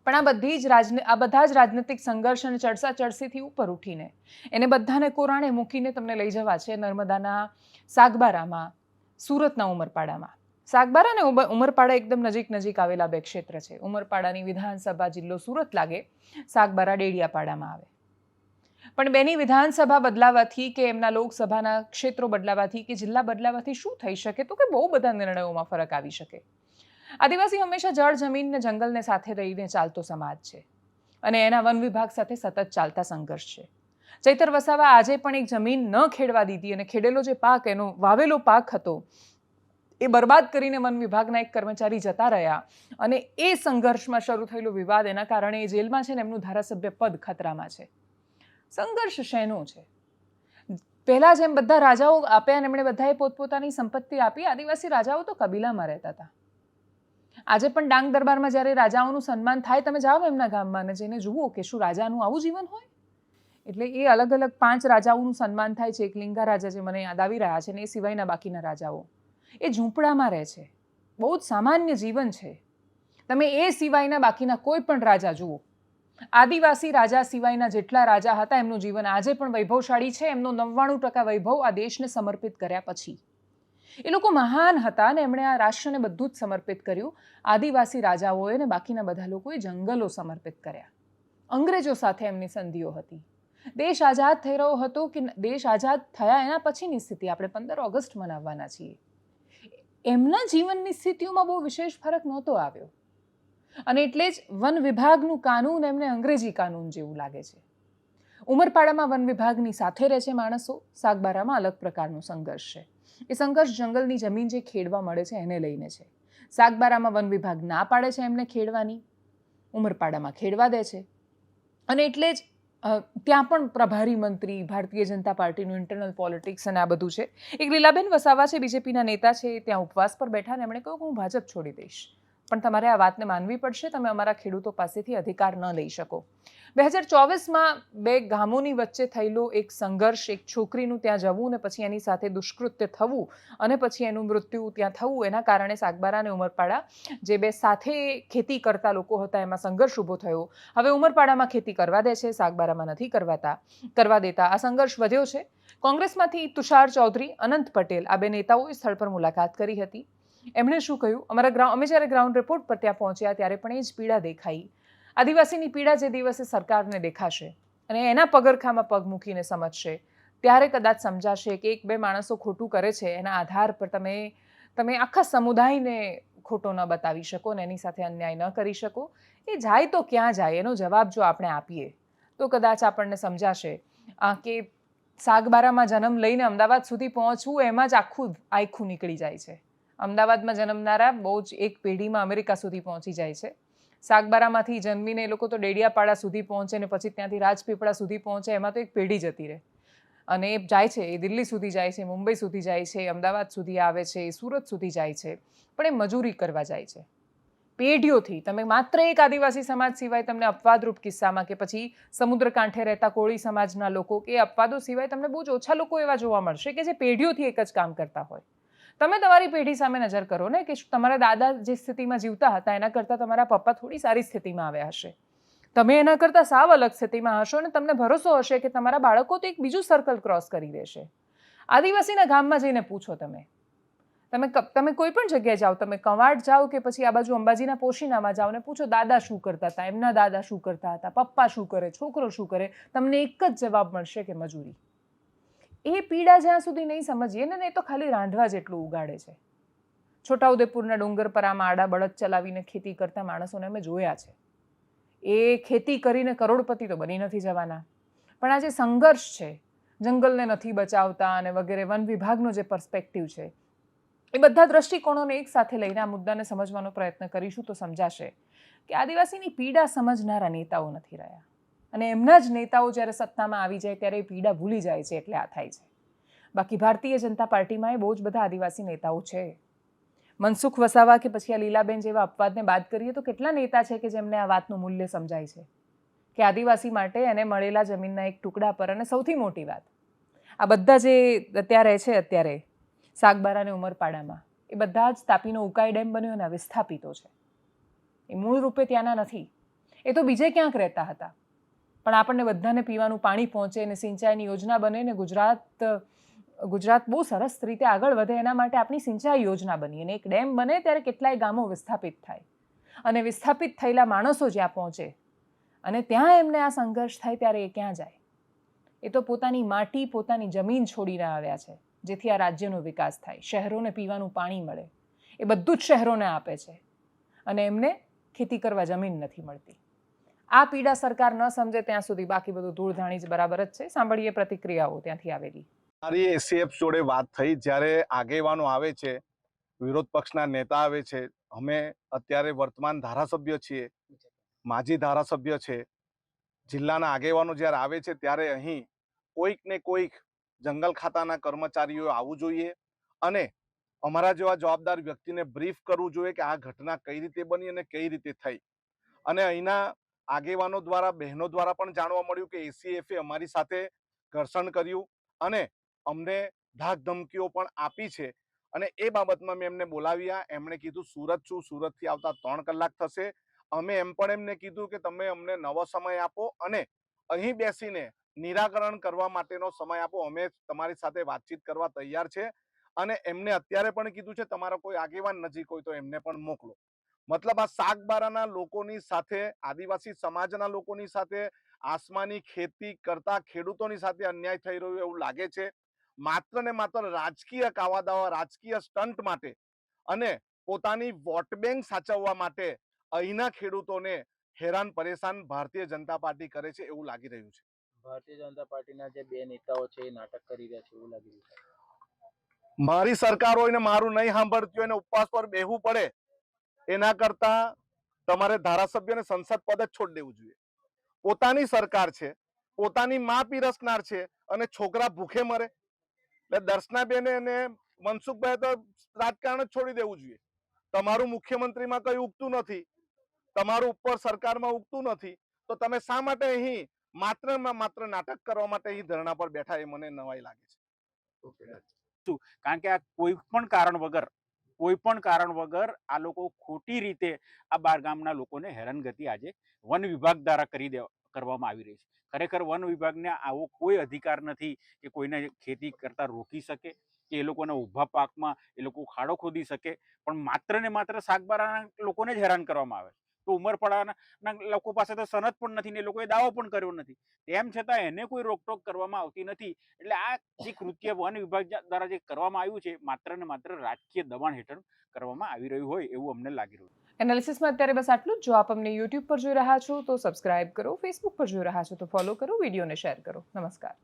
પણ આ બધા જ રાજનીતિક સંઘર્ષ અને ચડસાચડસીથી ઉપર ઉઠીને એને બધાને કોરાણે મૂકીને તમને લઈ જવા છે નર્મદાના સાગબારામાં, સુરતના ઉમરપાડામાં. સાગબારા અને ઉમરપાડા એકદમ નજીક આવેલા બે ક્ષેત્ર છે. ઉમરપાડાની વિધાનસભા જિલ્લો સુરત લાગે, સાગબારા ડેડિયાપાડામાં આવે. પણ બેની વિધાનસભા બદલાવાથી કે એમના લોકસભાના ક્ષેત્રો બદલાવાથી કે જિલ્લા બદલાવાથી શું થઈ શકે? તો કે બહુ બધા નિર્ણયોમાં ફરક આવી શકે. આદિવાસી હંમેશા જળ, જમીન ને જંગલને સાથે રહીને ચાલતો સમાજ છે અને એના વન વિભાગ સાથે સતત ચાલતા સંઘર્ષ છે. ચૈતર વસાવા આજે પણ એક જમીન ન ખેડવા દીધી અને ખેડેલો જે પાક, એનો વાવેલો પાક હતો, એ બરબાદ કરીને વન વિભાગના એક કર્મચારી જતા રહ્યા અને એ સંઘર્ષમાં શરૂ થયેલો વિવાદ, એના કારણે એ જેલમાં છે ને એમનું ધારાસભ્ય પદ ખતરામાં છે. સંઘર્ષ શેનો છે? પહેલા જેમ બધા રાજાઓ આપ્યા અને એમણે બધાએ પોતપોતાની સંપત્તિ આપી. આદિવાસી રાજાઓ તો કબીલામાં રહેતા હતા. આજે પણ ડાંગ દરબારમાં જ્યારે રાજાઓનું સન્માન થાય, તમે જાઓ એમના ગામમાં અને જઈને જુઓ કે શું રાજાનું આવું જીવન હોય? એટલે એ અલગ અલગ 5 રાજાઓનું સન્માન થાય છે. એક લિંગા રાજા જે મને યાદ આવી રહ્યા છે, ને એ સિવાયના બાકીના રાજાઓ એ ઝૂંપડામાં રહે છે. બહુ જ સામાન્ય જીવન છે. તમે એ સિવાયના બાકીના કોઈ પણ રાજા જુઓ, આદિવાસી રાજા સિવાયના જેટલા રાજા હતા, એમનું જીવન આજે પણ વૈભવશાળી છે. એમનો 99% વૈભવ આ દેશને સમર્પિત કર્યા પછી. એ લોકો મહાન હતા અને એમણે આ રાષ્ટ્રને બધું જ સમર્પિત કર્યું. આદિવાસી રાજાઓએ ને બાકીના બધા લોકોએ જંગલો સમર્પિત કર્યા. અંગ્રેજો સાથે એમની સંધિઓ હતી. દેશ આઝાદ થઈ રહ્યો હતો કે દેશ આઝાદ થયા એના પછીની સ્થિતિ, આપણે 15 ઓગસ્ટ મનાવવાના છીએ, એમના જીવનની સ્થિતિઓમાં બહુ વિશેષ ફરક નહોતો આવ્યો. અને એટલે જ વન વિભાગનું કાનૂન એમને અંગ્રેજી કાનૂન જેવું લાગે છે. ઉમરપાડામાં વન વિભાગની સાથે રહે છે માણસો, સાગબારામાં અલગ પ્રકારનો સંઘર્ષ છે. એ સંઘર્ષ જંગલની જમીન જે ખેડવા મળે છે એને લઈને છે. સાગબારામાં વન વિભાગ ના પાડે છે એમને ખેડવાની, ઉમરપાડામાં ખેડવા દે છે. અને એટલે જ ત્યાં પણ પ્રભારી મંત્રી, ભારતીય જનતા પાર્ટીનું ઇન્ટરનલ પોલિટિક્સ અને આ બધું છે. એક લીલાબેન વસાવા છે, બીજેપીના નેતા છે, ત્યાં ઉપવાસ પર બેઠા ને એમણે કહ્યું કે હું ભાજપ છોડી દઈશ, પણ તમારે આ વાતને માનવી પડશે, તમે અમારા ખેડૂતો પાસેથી અધિકાર ન લઈ શકો. 2024માં 2 ગામોની વચ્ચે થયેલો એક સંઘર્ષ, એક છોકરીનું ત્યાં જવું ને પછી એની સાથે દુષ્કૃત્ય થવું અને પછી એનું મૃત્યુ ત્યાં થવું, એના કારણે સાગબારા અને ઉમરપાડા જે 2 સાથે ખેતી કરતા લોકો હતા એમાં સંઘર્ષ ઊભો થયો. હવે ઉમરપાડામાં ખેતી કરવા દે છે, સાગબારામાં નથી કરવા દેતા. આ સંઘર્ષ વધ્યો છે. કોંગ્રેસમાંથી તુષાર ચૌધરી, અનંત પટેલ, આ 2 નેતાઓએ સ્થળ પર મુલાકાત કરી હતી. એમણે શું કહ્યું? અમે જ્યારે ગ્રાઉન્ડ રિપોર્ટ પર ત્યાં પહોંચ્યા ત્યારે પણ એ જ પીડા દેખાઈ. આદિવાસીની પીડા જે દિવસે સરકારને દેખાશે અને એના પગરખામાં પગ મૂકીને સમજશે, ત્યારે કદાચ સમજાશે કે 1-2 માણસો ખોટું કરે છે એના આધાર પર તમે આખા સમુદાયને ખોટો ન બતાવી શકો ને એની સાથે અન્યાય ન કરી શકો. એ જાય તો ક્યાં જાય એનો જવાબ જો આપણે આપીએ તો કદાચ આપણને સમજાશે કે સાગબારામાં જન્મ લઈને અમદાવાદ સુધી પહોંચવું એમાં જ આખું નીકળી જાય છે. અમદાવાદમાં જન્મનારા બહુ જ એક પેઢીમાં અમેરિકા સુધી પહોંચી જાય છે. સાગબારામાંથી જન્મીને એ લોકો તો ડેડિયાપાડા સુધી પહોંચે ને પછી ત્યાંથી રાજપીપળા સુધી પહોંચે, એમાં તો એક પેઢી જતી રહે. અને એ જાય છે, એ દિલ્હી સુધી જાય છે, મુંબઈ સુધી જાય છે, અમદાવાદ સુધી આવે છે, સુરત સુધી જાય છે, પણ એ મજૂરી કરવા જાય છે પેઢીઓથી. તમે માત્ર એક આદિવાસી સમાજ સિવાય તમને અપવાદરૂપ કિસ્સામાં કે પછી સમુદ્ર કાંઠે રહેતા કોળી સમાજના લોકો કે અપવાદો સિવાય તમને બહુ જ ઓછા લોકો એવા જોવા મળશે કે જે પેઢીઓથી એક જ કામ કરતા હોય. તમે તમારી પેઢી સામે નજર કરો ને કે તમારા દાદા જે સ્થિતિમાં જીવતા હતા એના કરતાં તમારા પપ્પા થોડી સારી સ્થિતિમાં આવ્યા હશે. તમે એના કરતાં સાવ અલગ સ્થિતિમાં હશો અને તમને ભરોસો હશે કે તમારા બાળકો તો એક બીજું સર્કલ ક્રોસ કરી દેશે. આદિવાસીના ગામમાં જઈને પૂછો, તમે કોઈ પણ જગ્યાએ જાઓ, તમે કવાડ જાઓ કે પછી આ બાજુ અંબાજીના પોશીનામાં જાઓ ને પૂછો દાદા શું કરતા હતા, એમના દાદા શું કરતા હતા, પપ્પા શું કરે, છોકરો શું કરે, તમને એક જ જવાબ મળશે કે મજૂરી. એ પીડા જ્યાં સુધી નહીં સમજીએ ને એ તો ખાલી રાંધવા જેટલું ઉગાડે છે. છોટાઉદેપુરના ડુંગર પર આમાં આડા બળદ ચલાવીને ખેતી કરતા માણસોને અમે જોયા છે. એ ખેતી કરીને કરોડપતિ તો બની નથી જવાના, પણ આ જે સંઘર્ષ છે, જંગલને નથી બચાવતા અને વગેરે, વન વિભાગનો જે પર્સ્પેક્ટિવ છે, એ બધા દ્રષ્ટિકોણોને એક સાથે લઈને આ મુદ્દાને સમજવાનો પ્રયત્ન કરીશું તો સમજાશે કે આદિવાસીની પીડા સમજનારા નેતાઓ નથી રહ્યા અને એમના જ નેતાઓ જ્યારે સત્તામાં આવી જાય ત્યારે એ પીડા ભૂલી જાય છે, એટલે આ થાય છે. બાકી ભારતીય જનતા પાર્ટીમાં એ બહુ જ બધા આદિવાસી નેતાઓ છે. મનસુખ વસાવા કે પછી આ લીલાબેન જેવા અપવાદને બાદ કરીએ તો કેટલા નેતા છે કે જેમને આ વાતનું મૂલ્ય સમજાય છે કે આદિવાસી માટે એને મળેલા જમીનના એક ટુકડા પર, અને સૌથી મોટી વાત, આ બધા જે અત્યારે સાગબારા અને ઉમરપાડામાં, એ બધા જ તાપીનો ઉકાઈ ડેમ બન્યો એના વિસ્થાપિતો છે. એ મૂળ રૂપે ત્યાંના નથી. એ તો બીજે ક્યાંક રહેતા હતા, પણ આપણને બધાને પીવાનું પાણી પહોંચે અને સિંચાઈની યોજના બને ને ગુજરાત બહુ સરસ રીતે આગળ વધે એના માટે આપણી સિંચાઈ યોજના બની, અને એક ડેમ બને ત્યારે કેટલાય ગામો વિસ્થાપિત થાય, અને વિસ્થાપિત થયેલા માણસો જ્યાં પહોંચે અને ત્યાં એમને આ સંઘર્ષ થાય ત્યારે એ ક્યાં જાય? એ તો પોતાની માટી, પોતાની જમીન છોડીને આવ્યા છે, જેથી આ રાજ્યનો વિકાસ થાય, શહેરોને પીવાનું પાણી મળે. એ બધું જ શહેરોને આપે છે અને એમને ખેતી કરવા જમીન નથી મળતી. આ પીડા સરકાર ન સમજે ત્યાં સુધી બાકી બધું ધૂળધાણી જ બરાબર જ છે. સાંભળીએ પ્રતિક્રિયાઓ ત્યાંથી આવેલી. મારી એસીએફ જોડે વાત થઈ, જ્યારે આગેવાનો આવે છે, વિરોધ પક્ષના નેતા આવે છે, અમે અત્યારે વર્તમાન ધારાસભ્ય છીએ, માજી ધારાસભ્ય છે, જિલ્લાના આગેવાનો જ્યારે આવે છે ત્યારે અહીં કોઈક ને કોઈક જંગલ ખાતાના કર્મચારીઓ આવવું જોઈએ અને અમારા જેવા જવાબદાર વ્યક્તિને બ્રીફ કરવું જોઈએ કે આ ઘટના કઈ રીતે બની અને કઈ રીતે થઈ. અને અહીંના આગેવાનો દ્વારા, બહેનો દ્વારા પણ જાણવા મળ્યું કે એસીએફે અમારી સાથે ઘર્ષણ કર્યું અને અમને ધાક ધમકીઓ પણ આપી છે. અને એ બાબતમાં મેં એમને બોલાવ્યા. એમણે કીધું સુરત છું, સુરતથી આવતા 3 કલાક થશે. અમે એમ પણ એમને કીધું કે તમે અમને નવો સમય આપો અને અહીં બેસીને નિરાકરણ કરવા માટેનો સમય આપો, અમે તમારી સાથે વાતચીત કરવા તૈયાર છે. અને એમને અત્યારે પણ કીધું છે તમારા કોઈ આગેવાન નજીક હોય તો એમને પણ મોકલો. મતલબ આ સાગબારાના લોકોની સાથે, આદિવાસી સમાજના લોકોની સાથે, આસમાની ખેતી કરતા ખેડૂતોની સાથે અન્યાય થઈ રહ્યો એવું લાગે છે. માત્ર ને માત્ર રાજકીય કાવાદાવા, રાજકીય સ્ટન્ટ માટે અને પોતાની વોટ બેંક સાચવવા માટે અહીંના ખેડૂતોને હેરાન પરેશાન ભારતીય જનતા પાર્ટી કરે છે એવું લાગી રહ્યું છે. ભારતીય જનતા પાર્ટીના જે બે નેતાઓ છે એ નાટક કરી રહ્યા છે એવું લાગી રહ્યું છે. મારી સરકાર હોય ને મારું નહીં સાંભળતી હોય ને ઉપવાસ પર બેહવું પડે એના કરતા તમારે ધારાસભ્યને સંસદ પદ જ છોડી દેવું જોઈએ. પોતાની સરકાર છે, પોતાની માં પીરસનાર છે અને છોકરા ભૂખે મરે. એટલે દર્શનાબેન અને મનસુખભાઈ તો રાજકારણ જ છોડી દેવું જોઈએ. તમારું મુખ્યમંત્રીમાં કઈ ઉગતું નથી, તમારું ઉપર સરકારમાં ઉગતું નથી, તો તમે શા માટે અહીં માત્ર નાટક કરવા માટે અહીં ધરણા પર બેઠા? એ મને નવાઈ લાગે છે. કારણ કે આ કોઈ પણ કારણ વગર આ લોકો ખોટી રીતે આ બાર ગામના લોકોને હેરાનગતિ આજે વન વિભાગ દ્વારા કરવામાં આવી રહી છે. ખરેખર વન વિભાગને આવો કોઈ અધિકાર નથી કે કોઈને ખેતી કરતા રોકી શકે કે એ લોકોના ઊભા પાકમાં એ લોકો ખાડો ખોદી શકે, પણ માત્ર ને માત્ર સાગબારાના લોકોને જ હેરાન કરવામાં આવે. તો ઉમરપાડાના લોકો પાસે તો સનદ પણ નથી ને એ લોકોએ દાવો પણ કર્યો નથી, તેમ છતાં એને કોઈ રોકટોક કરવામાં આવતી નથી. એટલે આ જે કૃત્ય વન વિભાગ દ્વારા જે કરવામાં આવ્યું છે માત્ર ને માત્ર રાજકીય દબાણ હેઠળ કરવામાં આવી રહ્યું હોય એવું અમને લાગી રહ્યું. એનાલિસિસમાં અત્યારે બસ આટલું જ. જો આપ અમને યુટ્યુબ પર જોઈ રહ્યા છો તો સબસ્ક્રાઇબ કરો, ફેસબુક પર જોઈ રહ્યા છો તો ફોલો કરો, વિડીયોને શેર કરો. નમસ્કાર.